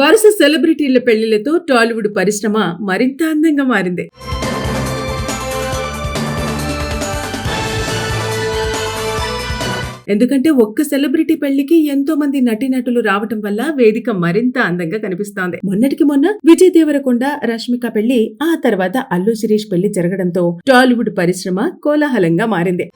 వరుస సెలబ్రిటీల పెళ్లిళ్లతో టాలీవుడ్ పరిశ్రమ మరింత అందంగా మారింది. ఎందుకంటే ఒక్క సెలబ్రిటీ పెళ్లికి ఎంతో మంది నటీనటులు రావటం వల్ల వేదిక మరింత అందంగా కనిపిస్తోంది. మొన్నటికి మొన్న విజయ్ దేవరకొండ, రష్మిక పెళ్లి, ఆ తర్వాత అల్లు శిరీష్ పెళ్లి జరగడంతో టాలీవుడ్ పరిశ్రమ కోలాహలంగా మారింది.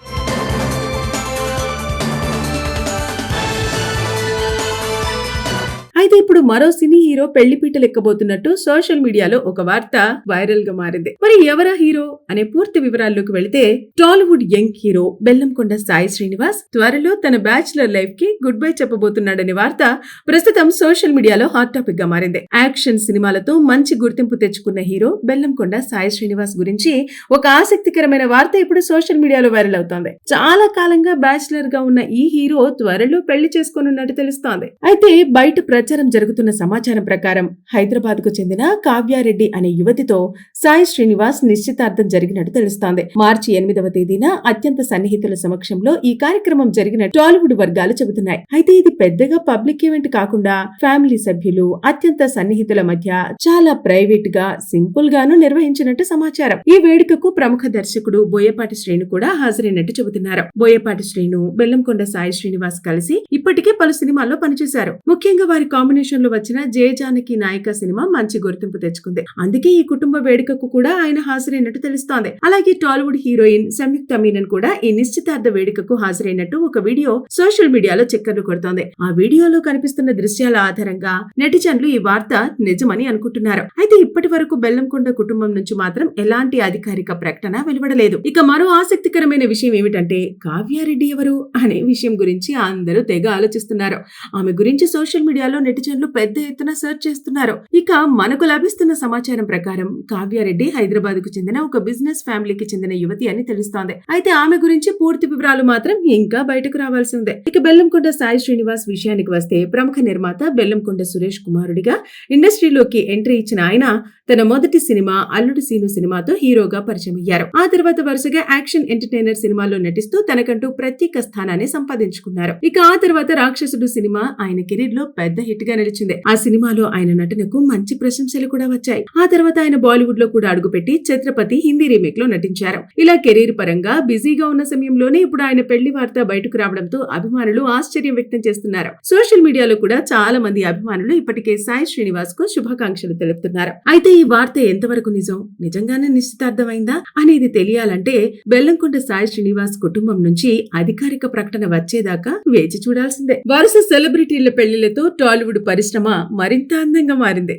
అయితే ఇప్పుడు మరో సినీ హీరో పెళ్లి పీటలు ఎక్కబోతున్నట్టు సోషల్ మీడియాలో ఒక వార్త వైరల్ గా మారింది. మరి ఎవరా హీరో అనే పూర్తి వివరాల్లోకి వెళితే, టాలీవుడ్ యంగ్ హీరో బెల్లంకొండ సాయి శ్రీనివాస్ త్వరలో తన బ్యాచులర్ లైఫ్ కి గుడ్ బై చెప్పబోతున్నాడనే వార్త ప్రస్తుతం సోషల్ మీడియాలో హాట్ టాపిక్ గా మారింది. యాక్షన్ సినిమాలతో మంచి గుర్తింపు తెచ్చుకున్న హీరో బెల్లంకొండ సాయి శ్రీనివాస్ గురించి ఒక ఆసక్తికరమైన వార్త ఇప్పుడు సోషల్ మీడియాలో వైరల్ అవుతోంది. చాలా కాలంగా బ్యాచులర్ గా ఉన్న ఈ హీరో త్వరలో పెళ్లి చేసుకోనున్నట్టు తెలుస్తోంది. అయితే బయట ప్రచారం జరుగుతున్న సమాచారం ప్రకారం హైదరాబాద్ కు చెందిన కావ్యారెడ్డి అనే యువతితో సాయి శ్రీనివాస్ నిశ్చితార్థం జరిగినట్టు తెలుస్తోంది. మార్చి 8వ తేదీన అత్యంత సన్నిహితుల సమక్షంలో ఈ కార్యక్రమం జరిగినట్టు టాలీవుడ్ వర్గాలు చెబుతున్నాయి. అయితే ఇది పెద్దగా పబ్లిక్ ఈవెంట్ కాకుండా ఫ్యామిలీ సభ్యులు, అత్యంత సన్నిహితుల మధ్య చాలా ప్రైవేట్ గా, సింపుల్ గాను నిర్వహించినట్టు సమాచారం. ఈ వేడుకకు ప్రముఖ దర్శకుడు బోయపాటి శ్రీను కూడా హాజరైనట్టు చెబుతున్నారు. బోయపాటి శ్రీను, బెల్లంకొండ సాయి శ్రీనివాస్ కలిసి ఇప్పటికే పలు సినిమాల్లో పనిచేశారు. ముఖ్యంగా వారి కాంబినేషన్ లో వచ్చిన జయ జానకి నాయక సినిమా మంచి గుర్తింపు తెచ్చుకుంది. అందుకే ఈ కుటుంబ వేడుకకు కూడా ఆయన హాజరైనట్టు తెలుస్తోంది. అలాగే టాలీవుడ్ హీరోయిన్ సంయుక్త మీనన్ కూడా ఈ నిశ్చితార్థ వేడుకకు హాజరైనట్టు ఒక వీడియో సోషల్ మీడియాలో చక్కర్లు కొడుతోంది. ఆ వీడియోలో కనిపిస్తున్న దృశ్యాల ఆధారంగా నెటిజన్లు ఈ వార్త నిజమని అనుకుంటున్నారు. అయితే ఇప్పటి వరకు బెల్లంకొండ కుటుంబం నుంచి మాత్రం ఎలాంటి అధికారిక ప్రకటన వెలువడలేదు. ఇక మరో ఆసక్తికరమైన విషయం ఏమిటంటే, కావ్యారెడ్డి ఎవరు అనే విషయం గురించి అందరూ తెగ ఆలోచిస్తున్నారు. ఆమె గురించి సోషల్ మీడియాలో నెటిజన్లు పెద్ద ఎత్తున సెర్చ్ చేస్తున్నారు. ఇక మనకు లభిస్తున్న సమాచారం ప్రకారం కావ్యారెడ్డి హైదరాబాద్ కు చెందిన ఒక బిజినెస్ ఫ్యామిలీకి చెందిన యువతి అని తెలుస్తోంది. అయితే ఆమె గురించి పూర్తి వివరాలు మాత్రం ఇంకా బయటకు రావాల్సి ఉంది. ఇక బెల్లంకొండ సాయి శ్రీనివాస్ విషయానికి వస్తే, ప్రముఖ నిర్మాత బెల్లంకొండ సురేష్ కుమారుడిగా ఇండస్ట్రీలోకి ఎంట్రీ ఇచ్చిన ఆయన తన మొదటి సినిమా అల్లుడు సీను సినిమాతో హీరోగా పరిచయం అయ్యారు. ఆ తర్వాత వరుసగా యాక్షన్ ఎంటర్టైనర్ సినిమాల్లో నటిస్తూ తనకంటూ ప్రత్యేక స్థానాన్ని సంపాదించుకున్నారు. ఇక ఆ తర్వాత రాక్షసుడు సినిమా ఆయన కెరీర్ లో పెద్ద హిట్ గా నిలిచింది. ఆ సినిమాలో ఆయన నటనకు మంచి ప్రశంసలు కూడా వచ్చాయి. ఆ తర్వాత ఆయన బాలీవుడ్ లో కూడా అడుగుపెట్టి ఛత్రపతి హిందీ రీమేక్ లో నటించారు. ఇలా కెరీర్ పరంగా బిజీగా ఉన్న సమయంలోనే ఇప్పుడు ఆయన పెళ్లి వార్త బయటకు రావడంతో అభిమానులు ఆశ్చర్యం వ్యక్తం చేస్తున్నారు. సోషల్ మీడియాలో కూడా చాలా మంది అభిమానులు ఇప్పటికే సాయి శ్రీనివాస్ కు శుభాకాంక్షలు తెలుపుతున్నారు. అయితే ఈ వార్త ఎంతవరకు నిజం, నిజంగానే నిశ్చితార్థమైందా అనేది తెలియాలంటే బెల్లంకొండ సాయి శ్రీనివాస్ కుటుంబం నుంచి అధికారిక ప్రకటన వచ్చేదాకా వేచి చూడాల్సిందే. వరుస సెలబ్రిటీల పెళ్లిళ్లతో టాలీవుడ్ పరిశ్రమ మరింత అందంగా మారింది.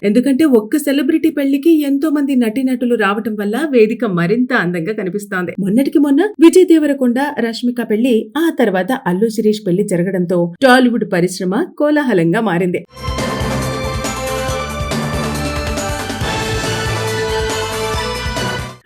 ఎందుకంటే ఒక్క సెలబ్రిటీ పెళ్లికి ఎంతో మంది నటీనటులు రావటం వల్ల వేదిక మరింత అందంగా కనిపిస్తోంది. మొన్నటికి మొన్న విజయ్ దేవరకొండ, రష్మిక పెళ్లి, ఆ తర్వాత అల్లు శిరీష్ పెళ్లి జరగడంతో టాలీవుడ్ పరిశ్రమ కోలాహలంగా మారింది.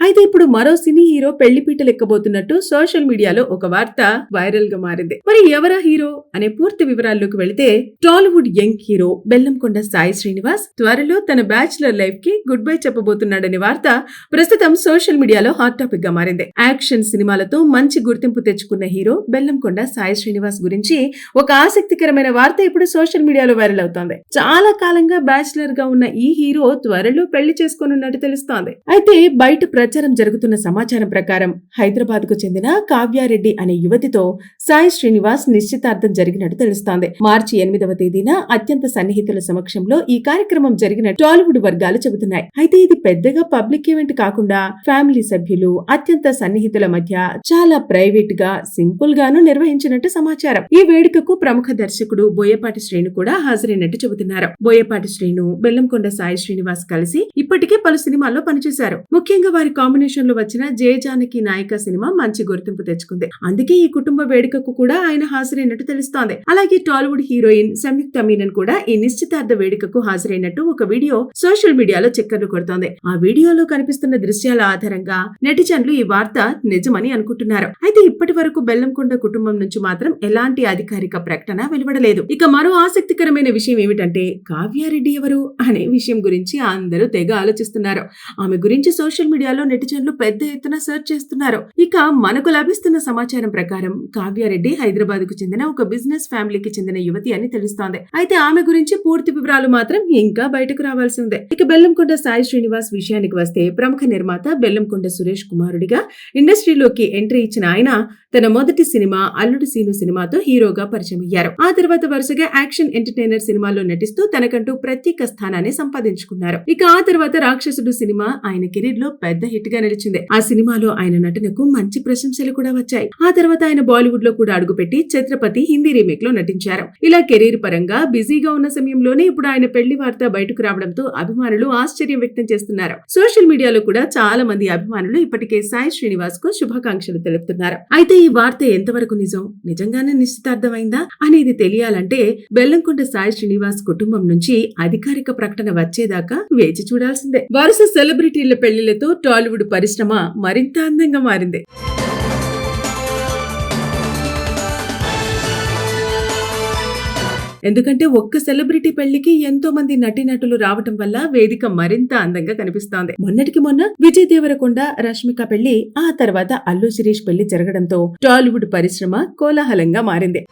అయితే ఇప్పుడు మరో సినీ హీరో పెళ్లి పీటలు ఎక్కబోతున్నట్టు సోషల్ మీడియాలో ఒక వార్త వైరల్ గా మారింది. మరి ఎవరా హీరో అనే పూర్తి వివరాల్లోకి వెళితే, టాలీవుడ్ యంగ్ హీరో బెల్లంకొండ సాయి శ్రీనివాస్ త్వరలో తన బ్యాచులర్ లైఫ్ కి గుడ్ బై చెప్పబోతున్నాడనే వార్త ప్రస్తుతం సోషల్ మీడియాలో హాట్ టాపిక్ గా మారింది. యాక్షన్ సినిమాలతో మంచి గుర్తింపు తెచ్చుకున్న హీరో బెల్లంకొండ సాయి శ్రీనివాస్ గురించి ఒక ఆసక్తికరమైన వార్త ఇప్పుడు సోషల్ మీడియాలో వైరల్ అవుతోంది. చాలా కాలంగా బ్యాచులర్ గా ఉన్న ఈ హీరో త్వరలో పెళ్లి చేసుకోనున్నట్టు తెలుస్తోంది. అయితే బయట ప్రచారం జరుగుతున్న సమాచారం ప్రకారం హైదరాబాద్ కు చెందిన కావ్యారెడ్డి అనే యువతితో సాయి శ్రీనివాస్ నిశ్చితార్థం జరిగినట్టు తెలుస్తోంది. మార్చి 8వ తేదీన అత్యంత సన్నిహితుల సమక్షంలో ఈ కార్యక్రమం జరిగినట్టు టాలీవుడ్ వర్గాలు చెబుతున్నాయి. అయితే ఇది పెద్దగా పబ్లిక్ ఈవెంట్ కాకుండా ఫ్యామిలీ సభ్యులు, అత్యంత సన్నిహితుల మధ్య చాలా ప్రైవేట్ గా, సింపుల్ గాను నిర్వహించినట్టు సమాచారం. ఈ వేడుకకు ప్రముఖ దర్శకుడు బోయపాటి శ్రీను కూడా హాజరైనట్టు చెబుతున్నారు. బోయపాటి శ్రీను, బెల్లంకొండ సాయి శ్రీనివాస్ కలిసి ఇప్పటికే పలు సినిమాల్లో పనిచేశారు. ముఖ్యంగా వారి కాంబినేషన్ లో వచ్చిన జయ జానకి నాయక సినిమా మంచి గుర్తింపు తెచ్చుకుంది. అందుకే ఈ కుటుంబ వేడుకకు కూడా ఆయన హాజరైనట్టు తెలుస్తోంది. అలాగే టాలీవుడ్ హీరోయిన్ సంయుక్త మీనన్ కూడా ఈ నిశ్చితార్థ వేడుకకు హాజరైనట్టు ఒక వీడియో సోషల్ మీడియాలో చక్కర్లు కొడుతోంది. ఆ వీడియోలో కనిపిస్తున్న దృశ్యాల ఆధారంగా నెటిజన్లు ఈ వార్త నిజమని అనుకుంటున్నారు. అయితే ఇప్పటి వరకు బెల్లంకొండ కుటుంబం నుంచి మాత్రం ఎలాంటి అధికారిక ప్రకటన వెలువడలేదు. ఇక మరో ఆసక్తికరమైన విషయం ఏమిటంటే, కావ్యారెడ్డి ఎవరు అనే విషయం గురించి అందరూ తెగ ఆలోచిస్తున్నారు. ఆమె గురించి సోషల్ మీడియాలో నెటిజన్లు పెద్ద ఎత్తున సెర్చ్ చేస్తున్నారు. ఇక మనకు లభిస్తున్న సమాచారం ప్రకారం కావ్యారెడ్డి హైదరాబాద్ కు చెందిన ఒక బిజినెస్ ఫ్యామిలీకి చెందిన యువతి అని తెలుస్తోంది. అయితే ఆమె గురించి పూర్తి వివరాలు మాత్రం ఇంకా బయటకు రావాల్సి ఉంది. ఇక బెల్లంకొండ సాయి శ్రీనివాస్ విషయానికి వస్తే ప్రముఖ నిర్మాత బెల్లంకొండ సురేష్ కుమారుడిగా ఇండస్ట్రీలోకి ఎంట్రీ ఇచ్చిన ఆయన తన మొదటి సినిమా అల్లుడు సీను సినిమాతో హీరోగా పరిచయం అయ్యారు. ఆ తర్వాత వరుసగా యాక్షన్ ఎంటర్టైనర్ సినిమాల్లో నటిస్తూ తనకంటూ ప్రత్యేక స్థానాన్ని సంపాదించుకున్నారు. ఇక ఆ తర్వాత రాక్షసుడు సినిమా ఆయన కెరీర్ లో పెద్ద హిట్ గా నిలిచింది. ఆ సినిమాలో ఆయన నటనకు మంచి ప్రశంసలు కూడా వచ్చాయి. ఆ తర్వాత ఆయన బాలీవుడ్ లో కూడా అడుగుపెట్టి ఛత్రపతి హిందీ రీమేక్ లో నటించారు. ఇలా కెరీర్ పరంగా బిజీగా ఉన్న సమయంలోనే ఇప్పుడు ఆయన పెళ్లి వార్త బయటకు రావడంతో అభిమానులు ఆశ్చర్యం వ్యక్తం చేస్తున్నారు. సోషల్ మీడియాలో కూడా చాలా మంది అభిమానులు ఇప్పటికే సాయి శ్రీనివాస్ కు శుభాకాంక్షలు తెలుపుతున్నారు. అయితే ఈ వార్త ఎంతవరకు నిజం, నిజంగానే నిశ్చితార్థమైందా అనేది తెలియాలంటే బెల్లంకొండ సాయి శ్రీనివాస్ కుటుంబం నుంచి అధికారిక ప్రకటన వచ్చేదాకా వేచి చూడాల్సిందే. వరుస సెలబ్రిటీల పెళ్లిళ్లతో టాలీవుడ్ పరిశ్రమ మరింత అందంగా మారింది. ఎందుకంటే ఒక్క సెలబ్రిటీ పెళ్లికి ఎంతో మంది నటీనటులు రావటం వల్ల వేదిక మరింత అందంగా కనిపిస్తోంది. మొన్నటికి మొన్న విజయ్ దేవరకొండ రష్మిక పెళ్లి, ఆ తర్వాత అల్లు శిరీష్ పెళ్లి జరగడంతో టాలీవుడ్ పరిశ్రమ కోలాహలంగా మారింది.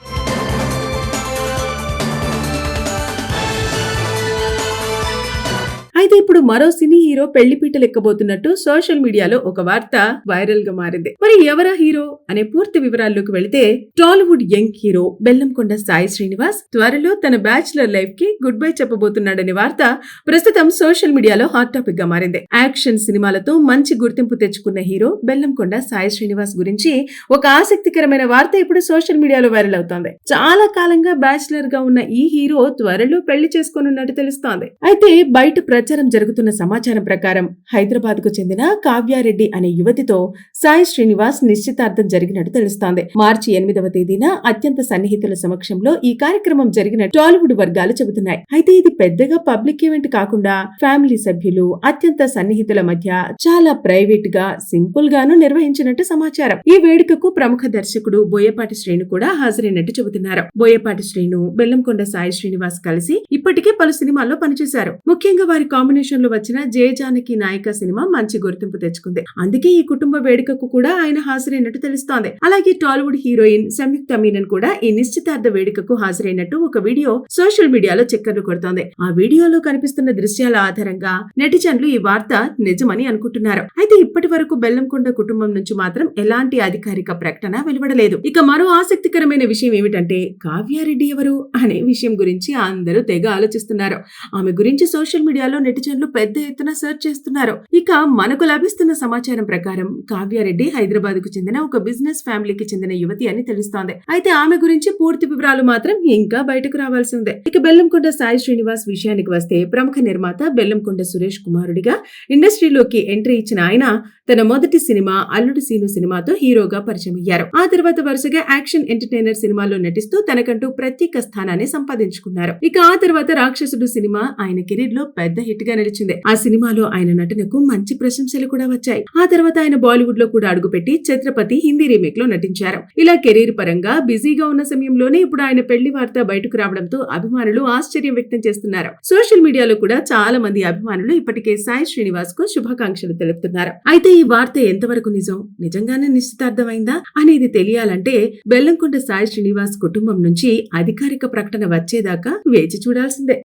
అయితే ఇప్పుడు మరో సినీ హీరో పెళ్లిపీటలు ఎక్కబోతున్నట్టు సోషల్ మీడియాలో ఒక వార్త వైరల్ గా మారింది. మరి ఎవరా హీరో అనే పూర్తి వివరాల్లోకి వెళితే టాలీవుడ్ యంగ్ హీరో బెల్లంకొండ సాయి శ్రీనివాస్ త్వరలో తన బ్యాచులర్ లైఫ్ కి గుడ్ బై చెప్పబోతున్నాడనే వార్త ప్రస్తుతం సోషల్ మీడియాలో హాట్ టాపిక్ గా మారింది. యాక్షన్ సినిమాలతో మంచి గుర్తింపు తెచ్చుకున్న హీరో బెల్లంకొండ సాయి శ్రీనివాస్ గురించి ఒక ఆసక్తికరమైన వార్త ఇప్పుడు సోషల్ మీడియాలో వైరల్ అవుతోంది. చాలా కాలంగా బ్యాచులర్ గా ఉన్న ఈ హీరో త్వరలో పెళ్లి చేసుకోనున్నట్టు తెలుస్తోంది. అయితే బయట ప్రచారం జరుగుతున్న సమాచారం ప్రకారం హైదరాబాద్ కు చెందిన కావ్యారెడ్డి అనే యువతితో సాయి శ్రీనివాస్ నిశ్చితార్థం జరిగినట్టు తెలుస్తోంది. మార్చి 8వ తేదీన అత్యంత సన్నిహితుల సమక్షంలో ఈ కార్యక్రమం జరిగినట్టు టాలీవుడ్ వర్గాలు చెబుతున్నాయి. అయితే ఇది పెద్దగా పబ్లిక్ ఈవెంట్ కాకుండా ఫ్యామిలీ సభ్యులు, అత్యంత సన్నిహితుల మధ్య చాలా ప్రైవేట్ గా సింపుల్ గాను నిర్వహించినట్టు సమాచారం. ఈ వేడుకకు ప్రముఖ దర్శకుడు బోయపాటి శ్రీను కూడా హాజరైనట్టు చెబుతున్నారు. బోయపాటి శ్రీను, బెల్లంకొండ సాయి శ్రీనివాస్ కలిసి ఇప్పటికే పలు సినిమాల్లో పనిచేశారు. ముఖ్యంగా వారి కాంబినేషన్ లో వచ్చిన జయ జానకి నాయక సినిమా మంచి గుర్తింపు తెచ్చుకుంది. అందుకే ఈ కుటుంబ వేడుకకు కూడా ఆయన హాజరైనట్టు తెలుస్తోంది. అలాగే టాలీవుడ్ హీరోయిన్ సంయుక్త మీనన్ కూడా ఈ నిశ్చితార్థ వేడుకకు హాజరైనట్టు ఒక వీడియో సోషల్ మీడియాలో చక్కర్లు కొడుతోంది. ఆ వీడియోలో కనిపిస్తున్న దృశ్యాల ఆధారంగా నెటిజన్లు ఈ వార్త నిజమని అనుకుంటున్నారు. అయితే ఇప్పటి వరకు బెల్లంకొండ కుటుంబం నుంచి మాత్రం ఎలాంటి అధికారిక ప్రకటన వెలువడలేదు. ఇక మరో ఆసక్తికరమైన విషయం ఏమిటంటే కావ్యారెడ్డి ఎవరు అనే విషయం గురించి అందరూ తెగ ఆలోచిస్తున్నారు. ఆమె గురించి సోషల్ మీడియాలో నెటిజన్లు పెద్ద ఎత్తున సెర్చ్ చేస్తున్నారు. ఇక మనకు లభిస్తున్న సమాచారం ప్రకారం కావ్యారెడ్డి హైదరాబాద్ కు చెందిన ఒక బిజినెస్ ఫ్యామిలీకి చెందిన యువతి అని తెలుస్తోంది. అయితే ఆమె గురించి పూర్తి వివరాలు మాత్రం ఇంకా బయటకు రావాల్సి ఉంది. ఇక బెల్లంకొండ సాయి శ్రీనివాస్ విషయానికి వస్తే ప్రముఖ నిర్మాత బెల్లంకొండ సురేష్ కుమారుడిగా ఇండస్ట్రీలోకి ఎంట్రీ ఇచ్చిన ఆయన తన మొదటి సినిమా అల్లుడు సీను సినిమాతో హీరోగా పరిచయం అయ్యారు. ఆ తర్వాత వరుసగా యాక్షన్ ఎంటర్టైనర్ సినిమాల్లో నటిస్తూ తనకంటూ ప్రత్యేక స్థానాన్ని సంపాదించుకున్నారు. ఇక ఆ తర్వాత రాక్షసుడు సినిమా ఆయన కెరీర్ లో పెద్ద హిట్ గా నిలిచింది. ఆ సినిమాలో ఆయన నటనకు మంచి ప్రశంసలు కూడా వచ్చాయి. ఆ తర్వాత ఆయన బాలీవుడ్ లో కూడా అడుగుపెట్టి ఛత్రపతి హిందీ రీమేక్ లో నటించారు. ఇలా కెరీర్ పరంగా బిజీగా ఉన్న సమయంలోనే ఇప్పుడు ఆయన పెళ్లి వార్త బయటకు రావడంతో అభిమానులు ఆశ్చర్యం వ్యక్తం చేస్తున్నారు. సోషల్ మీడియాలో కూడా చాలా మంది అభిమానులు ఇప్పటికే సాయి శ్రీనివాస్ కు శుభాకాంక్షలు తెలుపుతున్నారు. అయితే ఈ వార్త ఎంతవరకు నిజం, నిజంగానే నిశ్చితార్థమైందా అనేది తెలియాలంటే బెల్లంకొండ సాయి శ్రీనివాస్ కుటుంబం నుంచి అధికారిక ప్రకటన వచ్చేదాకా వేచి చూడాల్సిందే.